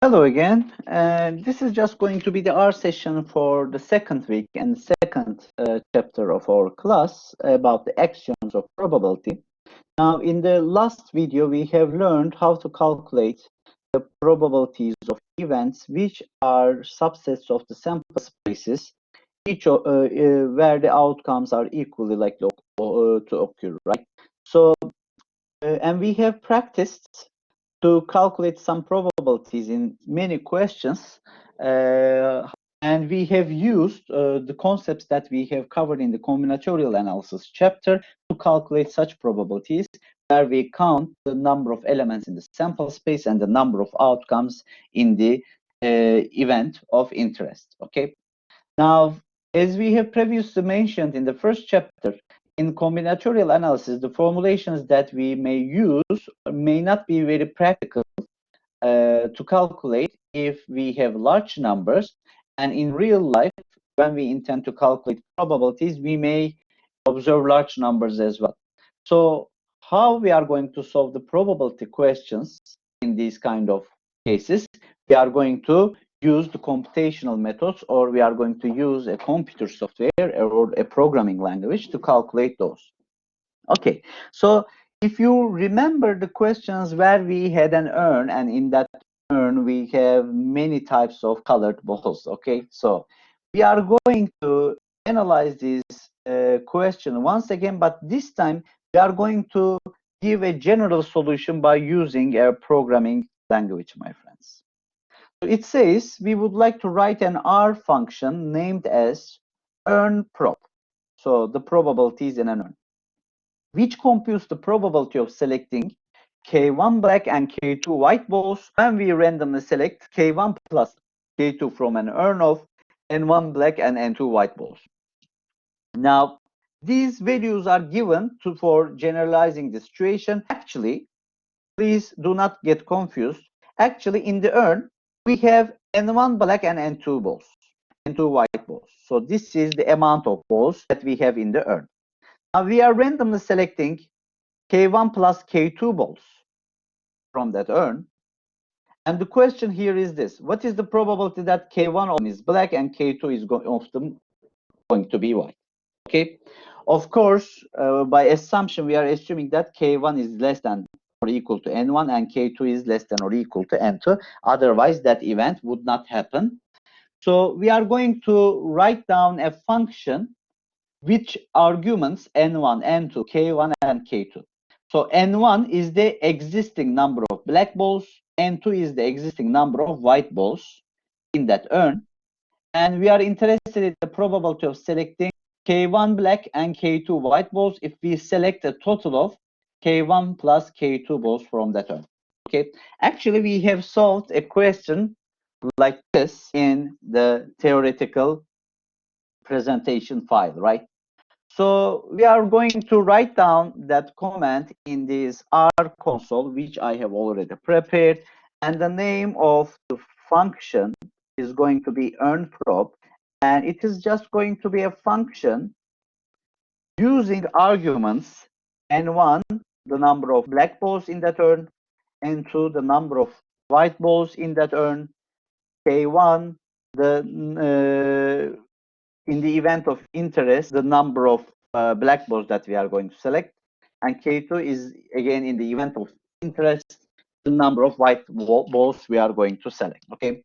Hello again. This is just going to be the R session for the second week and second chapter of our class about the axioms of probability. Now, in the last video, we have learned how to calculate the probabilities of events which are subsets of the sample spaces, where the outcomes are equally likely to occur, right? So, and we have practiced to calculate some probabilities in many questions, and we have used the concepts that we have covered in the combinatorial analysis chapter to calculate such probabilities, where we count the number of elements in the sample space and the number of outcomes in the event of interest. Okay. Now, as we have previously mentioned in the first chapter, in combinatorial analysis, the formulations that we may use may not be very practical to calculate if we have large numbers. And in real life, when we intend to calculate probabilities, we may observe large numbers as well. So how we are going to solve the probability questions in these kind of cases? We are going to use the computational methods, or we are going to use a computer software or a programming language to calculate those. Okay, so if you remember the questions where we had an urn, and in that urn we have many types of colored balls. Okay, so we are going to analyze this question once again, but this time we are going to give a general solution by using a programming language, my friends. So it says we would like to write an R function named as urn prob. So the probabilities in an urn, which computes the probability of selecting K1 black and K2 white balls when we randomly select K1 plus K2 from an urn of N1 black and N2 white balls. Now, these values are given for generalizing the situation. Actually, please do not get confused. Actually, in the urn, we have N1 black and N2 balls, N2 white balls. So this is the amount of balls that we have in the urn. Now we are randomly selecting K1 plus K2 balls from that urn. And the question here is this: what is the probability that K1 is black and K2 is often going to be white? Okay. Of course, by assumption, we are assuming that K1 is less than or equal to N1 and K2 is less than or equal to N2. Otherwise, that event would not happen. So we are going to write down a function which arguments N1, N2, K1, and K2. So N1 is the existing number of black balls, N2 is the existing number of white balls in that urn. And we are interested in the probability of selecting K1 black and K2 white balls if we select a total of K1 plus K2 balls from that urn. Okay. Actually, we have solved a question like this in the theoretical presentation file, right? So we are going to write down that comment in this R console, which I have already prepared, and the name of the function is going to be urn prob, and it is just going to be a function using arguments N1, the number of black balls in that urn, N2, the number of white balls in that urn, K1, the in the event of interest, the number of black balls that we are going to select, and K2 is again in the event of interest, the number of white balls we are going to select. Okay,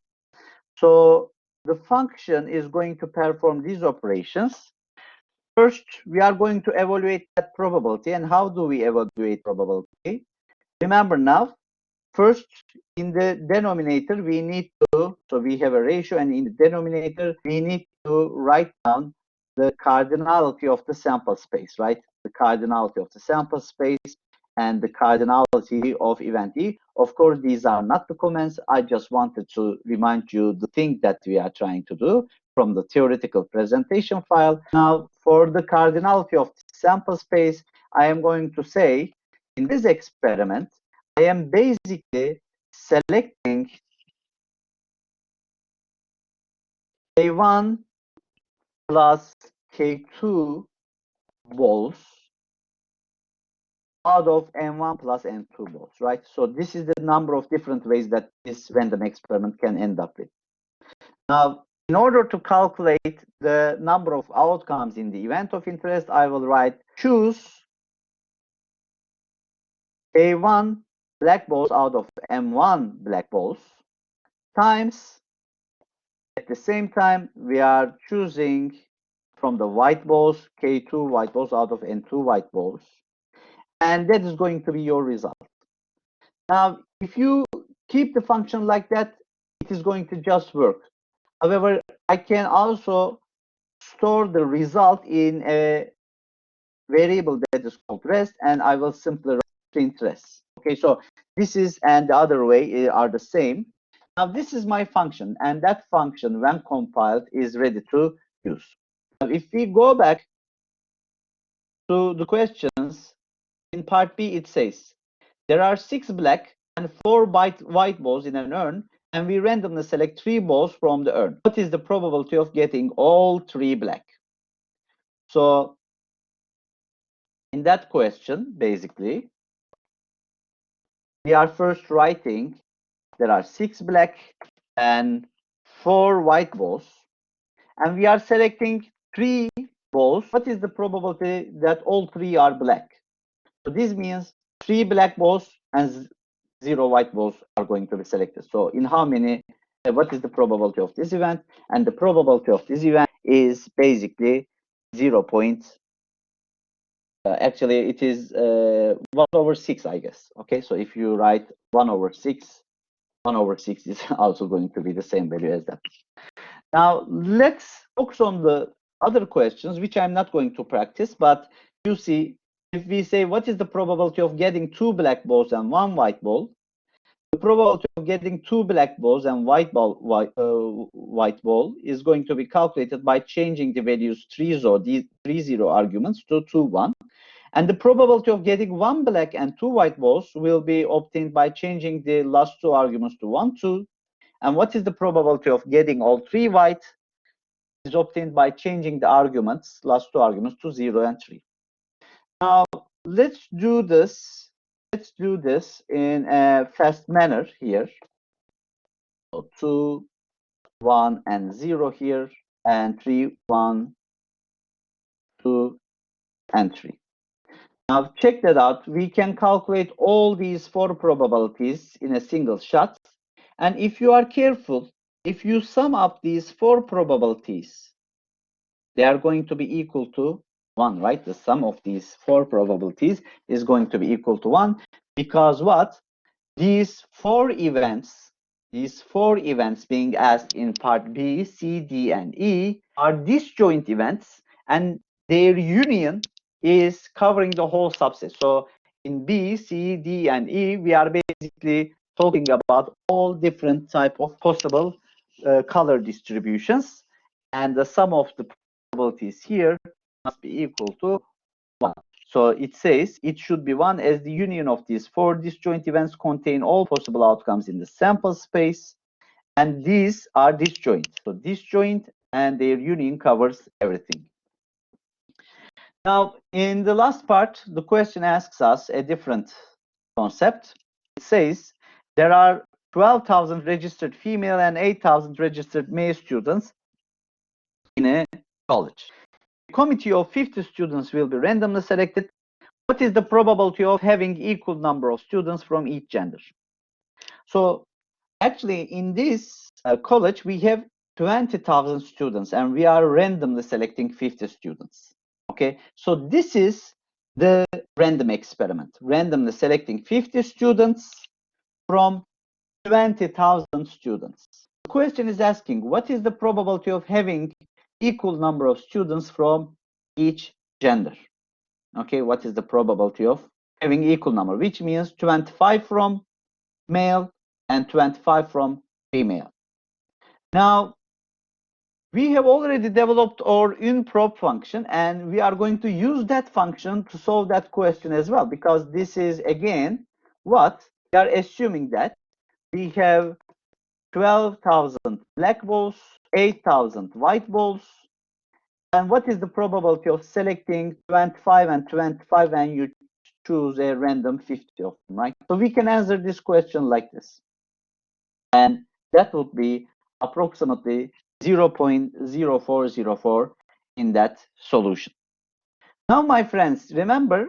so the function is going to perform these operations. First, we are going to evaluate that probability. And how do we evaluate probability? Remember now, first, in the denominator, we need to, so we have a ratio, and in the denominator, we need to write down the cardinality of the sample space, right? The cardinality of the sample space and the cardinality of event E. Of course, these are not the comments. I just wanted to remind you the thing that we are trying to do from the theoretical presentation file. Now, for the cardinality of the sample space, I am going to say, in this experiment, I am basically selecting K1 plus K2 balls out of n1 plus n2 balls, right? So this is the number of different ways that this random experiment can end up with. Now, in order to calculate the number of outcomes in the event of interest, I will write choose A1 black balls out of M1 black balls times, at the same time, we are choosing from the white balls, K2 white balls out of N2 white balls. And that is going to be your result. Now, if you keep the function like that, it is going to just work. However, I can also store the result in a variable that is called rest, and I will simply write print rest. Okay, so this is and the other way are the same. Now, this is my function, and that function, when compiled, is ready to use. Now, if we go back to the questions, in part B, it says, there are 6 black and 4 white balls in an urn, and we randomly select 3 balls from the urn. What is the probability of getting all 3 black? So, in that question, basically, we are first writing there are 6 black and 4 white balls, and we are selecting 3 balls. What is the probability that all 3 are black? So this means 3 black balls and 0 white balls are going to be selected. So in how many, what is the probability of this event? And the probability of this event is basically 0. Actually, it is 1 over 6, I guess. Okay, so if you write 1 over 6, 1 over 6 is also going to be the same value as that. Now, let's focus on the other questions, which I'm not going to practice, but you see, if we say, what is the probability of getting 2 black balls and 1 white ball? The probability of getting 2 black balls and white ball is going to be calculated by changing the values 30 arguments to 2, 1. And the probability of getting 1 black and 2 white balls will be obtained by changing the last 2 arguments to 1, 2. And what is the probability of getting all 3 white? Is obtained by changing the arguments, last 2 arguments, to 0 and 3. Now, let's do this. Let's do this in a fast manner here. So 2, 1, and 0 here, and 3, 1, 2, and 3. Now, check that out. We can calculate all these 4 probabilities in a single shot. And if you are careful, if you sum up these 4 probabilities, they are going to be equal to 1, right? The sum of these 4 probabilities is going to be equal to 1, because what? These 4 events being asked in part B, C, D, and E are disjoint events, and their union is covering the whole subset. So in B, C, D, and E, we are basically talking about all different type of possible color distributions, and the sum of the probabilities here must be equal to 1. So it says it should be 1 as the union of these 4 disjoint events contain all possible outcomes in the sample space, and these are disjoint. So disjoint and their union covers everything. Now, in the last part, the question asks us a different concept. It says there are 12,000 registered female and 8,000 registered male students in a college. A committee of 50 students will be randomly selected. What is the probability of having equal number of students from each gender? So actually, in this college, we have 20,000 students, and we are randomly selecting 50 students. Okay, so this is the random experiment, randomly selecting 50 students from 20,000 students. The question is asking, what is the probability of having equal number of students from each gender? Okay, what is the probability of having equal number, which means 25 from male and 25 from female. Now, we have already developed our unprop function, and we are going to use that function to solve that question as well, because this is, again, what we are assuming that we have 12,000 black balls, 8,000 white balls, and what is the probability of selecting 25 and 25 and you choose a random 50 of them, right? So we can answer this question like this. And that would be approximately 0.0404 in that solution. Now, my friends, remember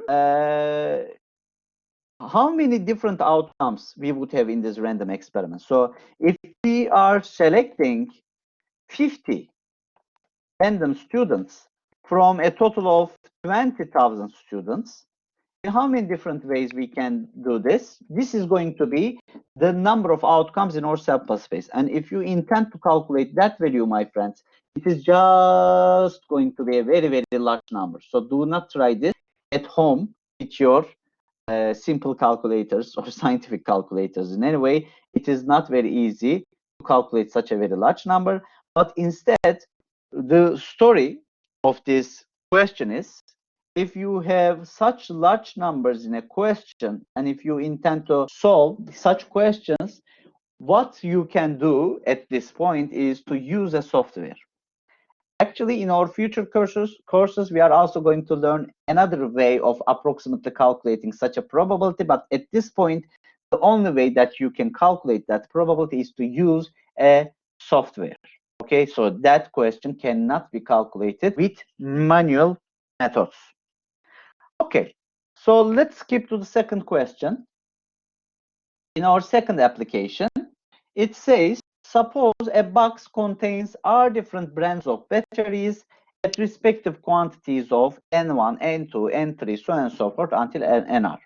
how many different outcomes we would have in this random experiment. So if we are selecting 50 random students from a total of 20,000 students, how many different ways we can do this? This is going to be the number of outcomes in our sample space. And if you intend to calculate that value, my friends, it is just going to be a very, very large number. So do not try this at home with your simple calculators or scientific calculators. In any way, it is not very easy to calculate such a very large number. But instead, the story of this question is, if you have such large numbers in a question, and if you intend to solve such questions, what you can do at this point is to use a software. Actually, in our future courses, we are also going to learn another way of approximately calculating such a probability. But at this point, the only way that you can calculate that probability is to use a software. Okay, so that question cannot be calculated with manual methods. Okay, so let's skip to the second question. In our second application, it says, suppose a box contains R different brands of batteries at respective quantities of N1, N2, N3, so on and so forth until NR.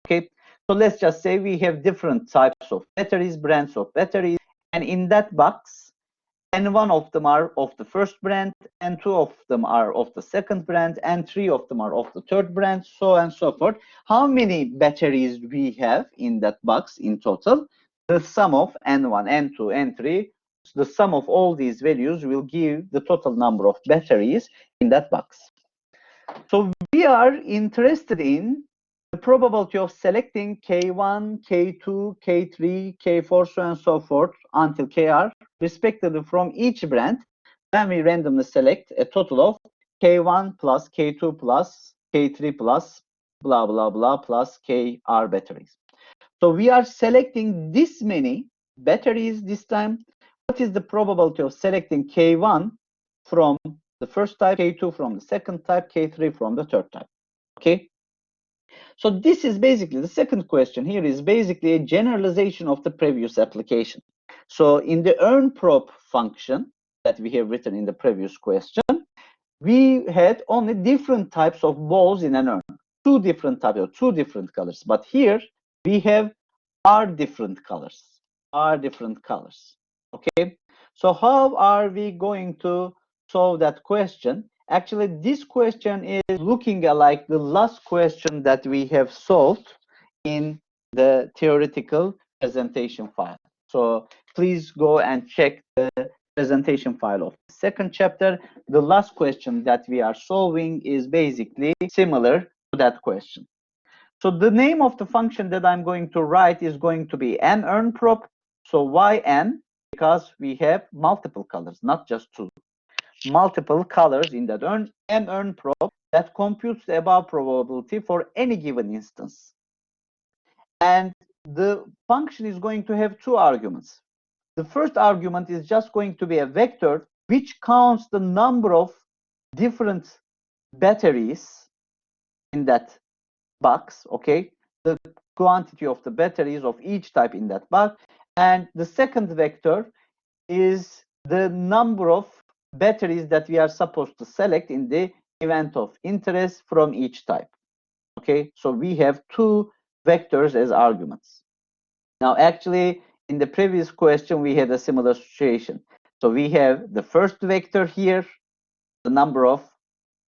Okay, so let's just say we have different types of batteries, brands of batteries, and in that box, N1 of them are of the first brand, N2 of them are of the second brand, and 3 of them are of the third brand, so on and so forth. How many batteries we have in that box in total? The sum of N1, N2, N3, the sum of all these values will give the total number of batteries in that box. So we are interested in the probability of selecting K1, K2, K3, K4, so on and so forth until Kr, respectively from each brand, when we randomly select a total of K1 plus K2 plus K3 plus blah, blah, blah plus Kr batteries. So we are selecting this many batteries this time. What is the probability of selecting K1 from the first type, K2 from the second type, K3 from the third type? Okay. So this is basically the second question here is basically a generalization of the previous application. So in the earnprop function that we have written in the previous question, we had only different types of balls in an urn, two different types or two different colors. But here we have R different colors, Okay. So how are we going to solve that question? Actually, this question is looking like the last question that we have solved in the theoretical presentation file. So please go and check the presentation file of the second chapter. The last question that we are solving is basically similar to that question. So the name of the function that I'm going to write is going to be nearnprop. So why n? Because we have multiple colors, not just two. Multiple colors in that nearnprop that computes the above probability for any given instance. And the function is going to have two arguments. The first argument is just going to be a vector which counts the number of different batteries in that box, okay? The quantity of the batteries of each type in that box. And the second vector is the number of batteries that we are supposed to select in the event of interest from each type. Okay, so we have two vectors as arguments. Now, actually, in the previous question, we had a similar situation. So we have the first vector here, the number of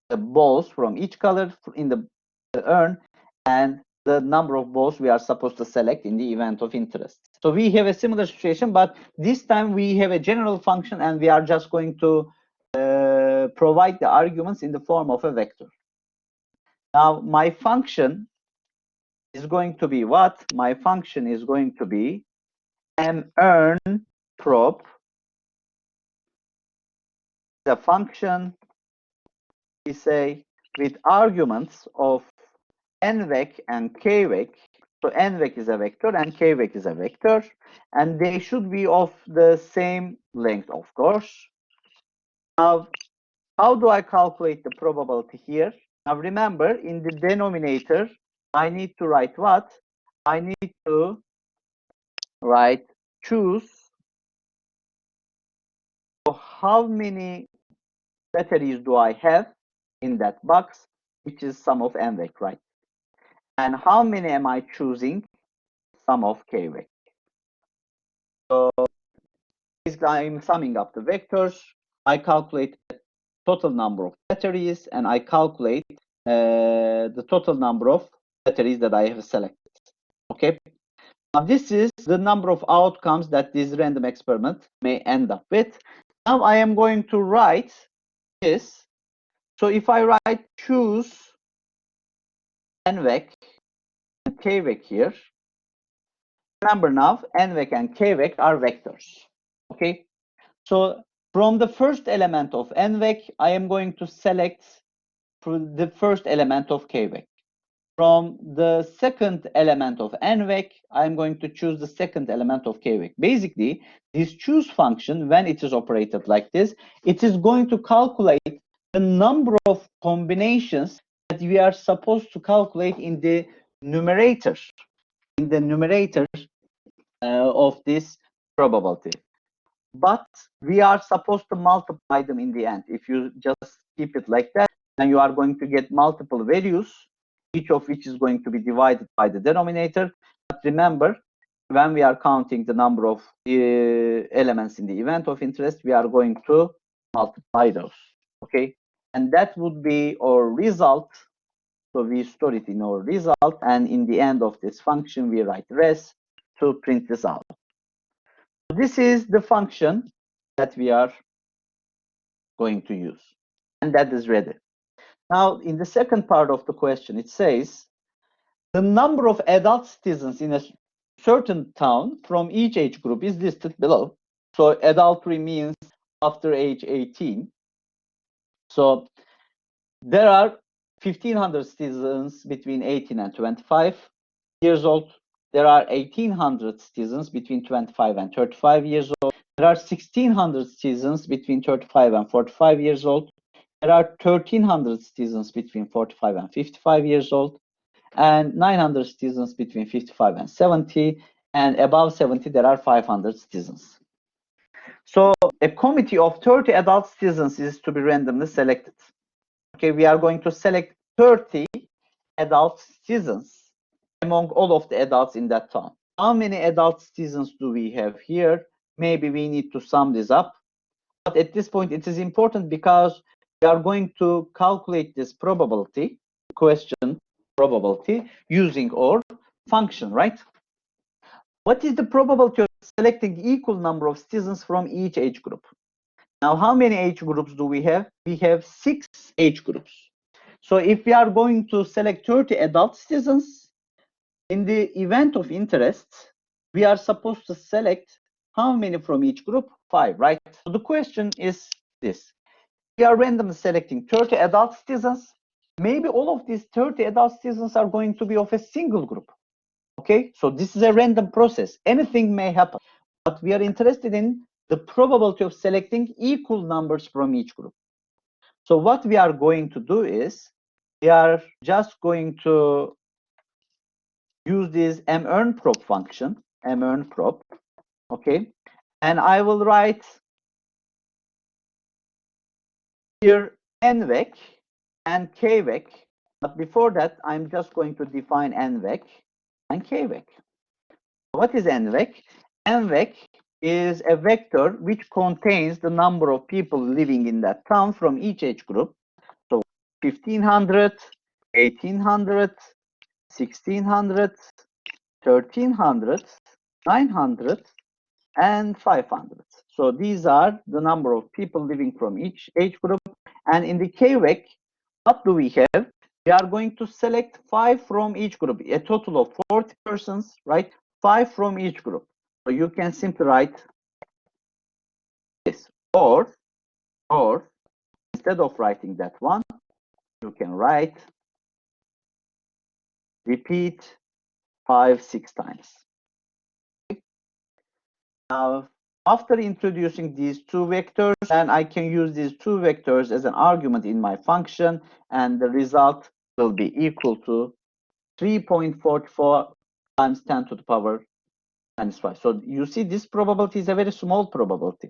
the balls from each color in the urn, and the number of balls we are supposed to select in the event of interest. So we have a similar situation, but this time we have a general function and we are just going to provide the arguments in the form of a vector. Now, my function is going to be what? My function is going to be nearnprop. The function we say with arguments of NVec and KVec. So NVec is a vector and KVec is a vector, and they should be of the same length, of course. Now, how do I calculate the probability here? Now remember, in the denominator, I need to write what? I need to write choose. So how many batteries do I have in that box, which is sum of NVec, right? And how many am I choosing? Sum of KVec. So basically, I'm summing up the vectors. I calculate the total number of batteries, and I calculate the total number of batteries that I have selected. Okay. Now this is the number of outcomes that this random experiment may end up with. Now I am going to write this. So if I write choose NVec and KVec here, remember now NVec and KVec are vectors. Okay. So from the first element of NVec, I am going to select the first element of KVec. From the second element of NVec, I'm going to choose the second element of KVec. Basically, this choose function, when it is operated like this, it is going to calculate the number of combinations that we are supposed to calculate in the numerator, of this probability. But we are supposed to multiply them in the end. If you just keep it like that, then you are going to get multiple values, each of which is going to be divided by the denominator. But remember, when we are counting the number of elements in the event of interest, we are going to multiply those. Okay, and that would be our result. So we store it in our result, and in the end of this function, we write res to print this out. This is the function that we are going to use, and that is ready. Now, in the second part of the question, it says the number of adult citizens in a certain town from each age group is listed below. So adultery means after age 18. So there are 1,500 citizens between 18 and 25 years old. There are 1,800 citizens between 25 and 35 years old. There are 1,600 citizens between 35 and 45 years old. There are 1,300 citizens between 45 and 55 years old, and 900 citizens between 55 and 70, and above 70 there are 500 citizens. So a committee of 30 adult citizens is to be randomly selected. Okay, we are going to select 30 adult citizens among all of the adults in that town. How many adult citizens do we have here? Maybe we need to sum this up. But at this point, it is important because we are going to calculate this probability, question probability, using our function, right? What is the probability of selecting equal number of citizens from each age group? Now, how many age groups do we have? We have 6 age groups. So if we are going to select 30 adult citizens, in the event of interest, we are supposed to select how many from each group? 5, right? So the question is this. We are randomly selecting 30 adult citizens. Maybe all of these 30 adult citizens are going to be of a single group. Okay, so this is a random process. Anything may happen. But we are interested in the probability of selecting equal numbers from each group. So what we are going to do is, we are just going to use this mearnprop function, mearnprop, okay? And I will write here nvec and kvec, but before that, I'm just going to define nvec and kvec. What is nvec? Nvec is a vector which contains the number of people living in that town from each age group. So 1,500, 1,800, 1,600, 1,300, 900, and 500. So these are the number of people living from each age group. And in the KVEC, what do we have? We are going to select 5 from each group, a total of 40 persons, right? 5 from each group. So you can simply write this, or instead of writing that one, you can write repeat 5, 6 times. Now, after introducing these two vectors, then I can use these two vectors as an argument in my function, and the result will be equal to 3.44 times 10 to the power minus 5. So you see, this probability is a very small probability.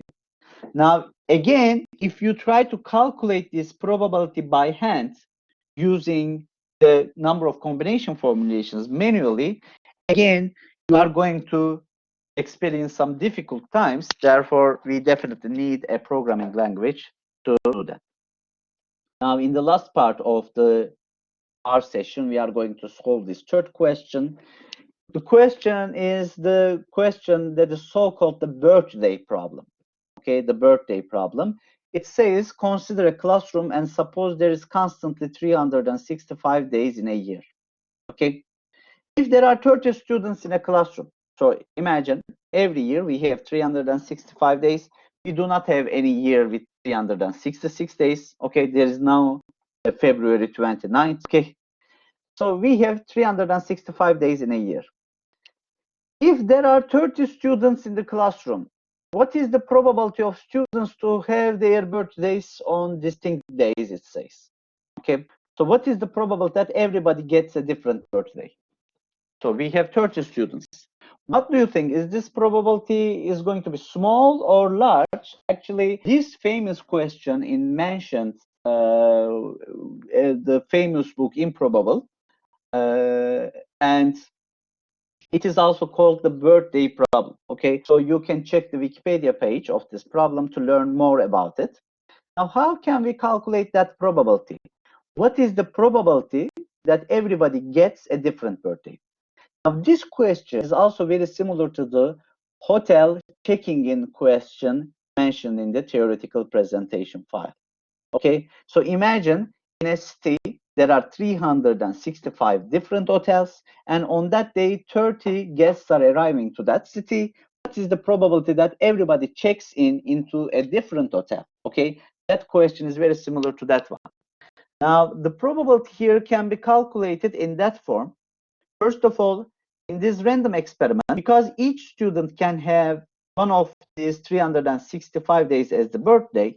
Now, again, if you try to calculate this probability by hand using the number of combination formulations manually, again, you are going to experience some difficult times. Therefore, we definitely need a programming language to do that. Now, in the last part of our session, we are going to solve this third question. The question is the question that is so-called the birthday problem. Okay, the birthday problem. It says, consider a classroom and suppose there is constantly 365 days in a year. Okay, if there are 30 students in a classroom, so imagine every year we have 365 days. We do not have any year with 366 days. Okay, there is now February 29th. Okay, so we have 365 days in a year. If there are 30 students in the classroom, what is the probability of students to have their birthdays on distinct days, it says? Okay, so what is the probability that everybody gets a different birthday? So we have 30 students. What do you think? Is this probability is going to be small or large? Actually, this famous question mentioned the famous book Improbable, and it is also called the birthday problem. Okay, so you can check the Wikipedia page of this problem to learn more about it. Now, how can we calculate that probability? What is the probability that everybody gets a different birthday? Now, this question is also very similar to the hotel checking in question mentioned in the theoretical presentation file. Okay, so imagine in a city there are 365 different hotels, and on that day 30 guests are arriving to that city. What is the probability that everybody checks into a different hotel? Okay, that question is very similar to that one. Now, the probability here can be calculated in that form. First of all, in this random experiment, because each student can have one of these 365 days as the birthday,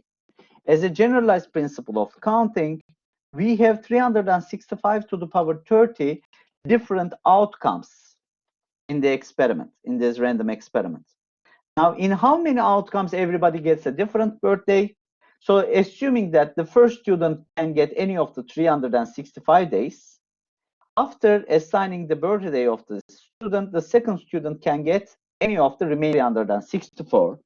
as a generalized principle of counting, we have 365 to the power 30 different outcomes in the experiment, in this random experiment. Now, in how many outcomes everybody gets a different birthday? So assuming that the first student can get any of the 365 days, after assigning the birthday of the student, the second student can get any of the remaining 364.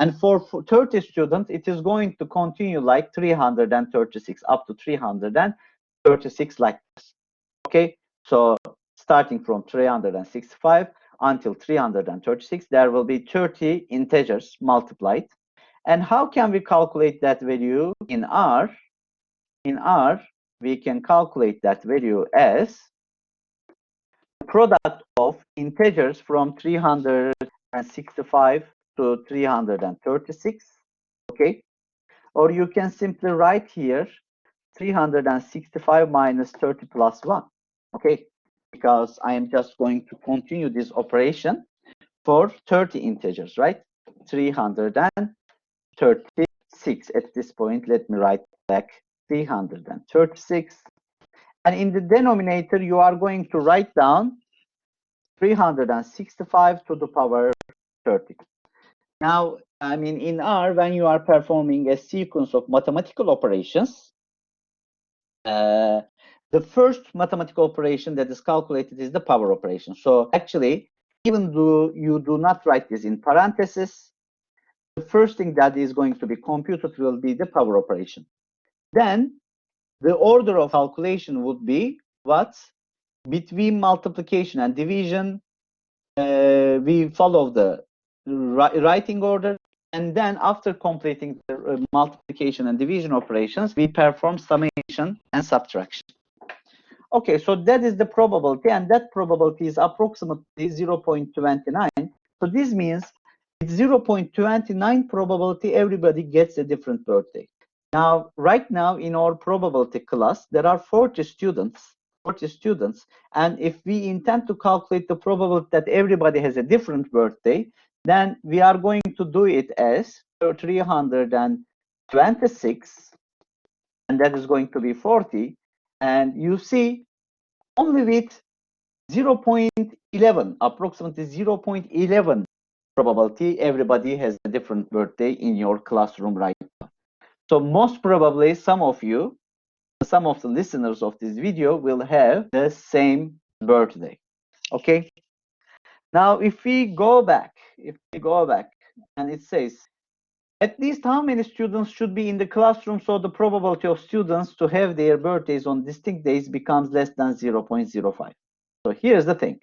And for 30 students, it is going to continue like 336, up to 336 like this. Okay, so starting from 365 until 336, there will be 30 integers multiplied. And how can we calculate that value in R? In R, we can calculate that value as the product of integers from 365 to 336. Okay, or you can simply write here 365 minus 30 plus 1. Okay, because I am just going to continue this operation for 30 integers, right? 336 at this point. Let me write back 336. And in the denominator, you are going to write down 365 to the power 30. Now, I mean, in R, when you are performing a sequence of mathematical operations, the first mathematical operation that is calculated is the power operation. So actually, even though you do not write this in parentheses, the first thing that is going to be computed will be the power operation. Then the order of calculation would be what? Between multiplication and division, we follow the writing order, and then after completing the multiplication and division operations, we perform summation and subtraction. Okay, so that is the probability, and that probability is approximately 0.29. So this means with 0.29 probability, everybody gets a different birthday. Now, right now in our probability class, there are 40 students. 40 students, and if we intend to calculate the probability that everybody has a different birthday, then we are going to do it as 326, and that is going to be 40. And you see, only with 0.11, approximately 0.11 probability, everybody has a different birthday in your classroom right now. So most probably some of you, some of the listeners of this video will have the same birthday. Okay. Now, if we go back, and it says, at least how many students should be in the classroom so the probability of students to have their birthdays on distinct days becomes less than 0.05. So here's the thing.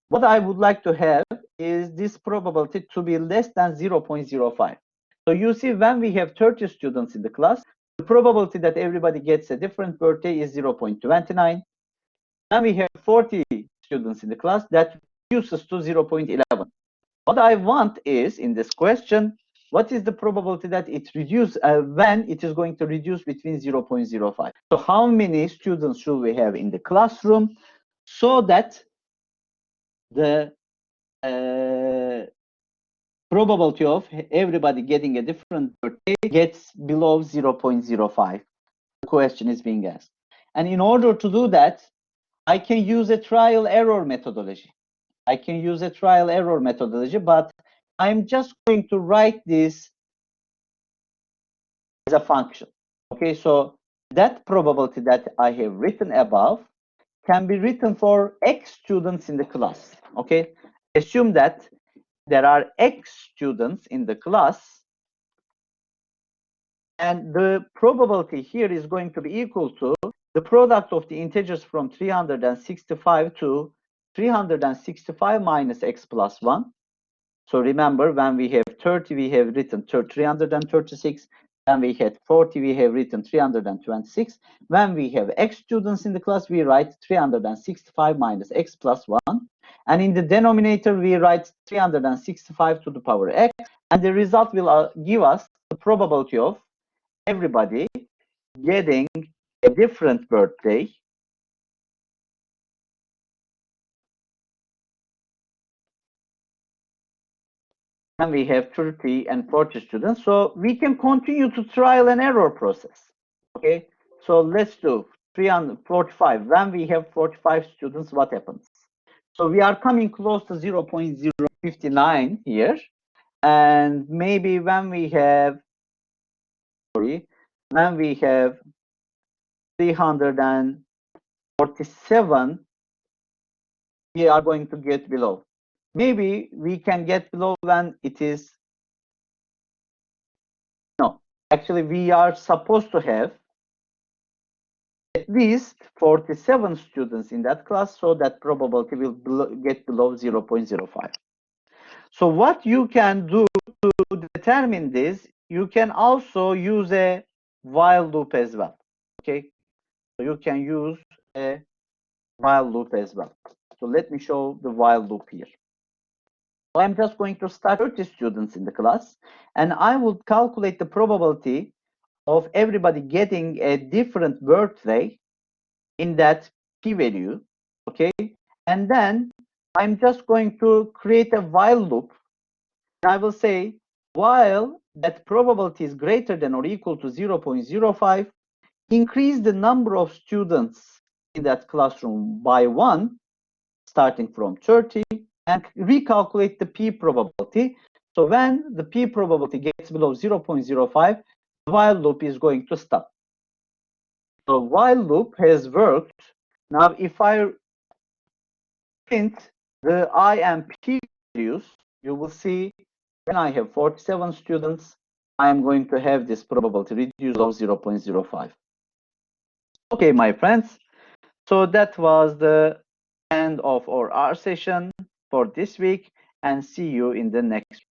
What I would like to have is this probability to be less than 0.05. So you see, when we have 30 students in the class, the probability that everybody gets a different birthday is 0.29. When we have 40 students in the class, that reduces to 0.11. What I want is, in this question, what is the probability that it reduces when it is going to reduce between 0.05? So how many students should we have in the classroom so that the probability of everybody getting a different birthday gets below 0.05? The question is being asked. And in order to do that, I can use a trial error methodology. But I'm just going to write this as a function. Okay, so that probability that I have written above can be written for X students in the class. Okay, assume that there are X students in the class, and the probability here is going to be equal to the product of the integers from 365 to 365 minus X plus 1. So remember, when we have 30, we have written 336. When we had 40, we have written 326. When we have X students in the class, we write 365 minus X plus 1. And in the denominator, we write 365 to the power X. And the result will give us the probability of everybody getting a different birthday when we have 30 and 40 students. So we can continue to trial and error process. Okay, so let's do 345. When we have 45 students, what happens? So we are coming close to 0.059 here. And maybe when we have 347, we are going to get below. Maybe we can get below when it is, no, actually we are supposed to have at least 47 students in that class, so that probability will get below 0.05. So what you can do to determine this, you can also use a while loop as well. Okay, so you can use a while loop as well. So let me show the while loop here. So I'm just going to start 30 students in the class, and I will calculate the probability of everybody getting a different birthday in that p-value. Okay, and then I'm just going to create a while loop. I will say, while that probability is greater than or equal to 0.05, increase the number of students in that classroom by 1, starting from 30, and recalculate the p probability. So when the p probability gets below 0.05, the while loop is going to stop. So while loop has worked. Now, if I print the I and p values, you will see when I have 47 students, I am going to have this probability reduced of 0.05. Okay, my friends. So that was the end of our R session for this week, and see you in the next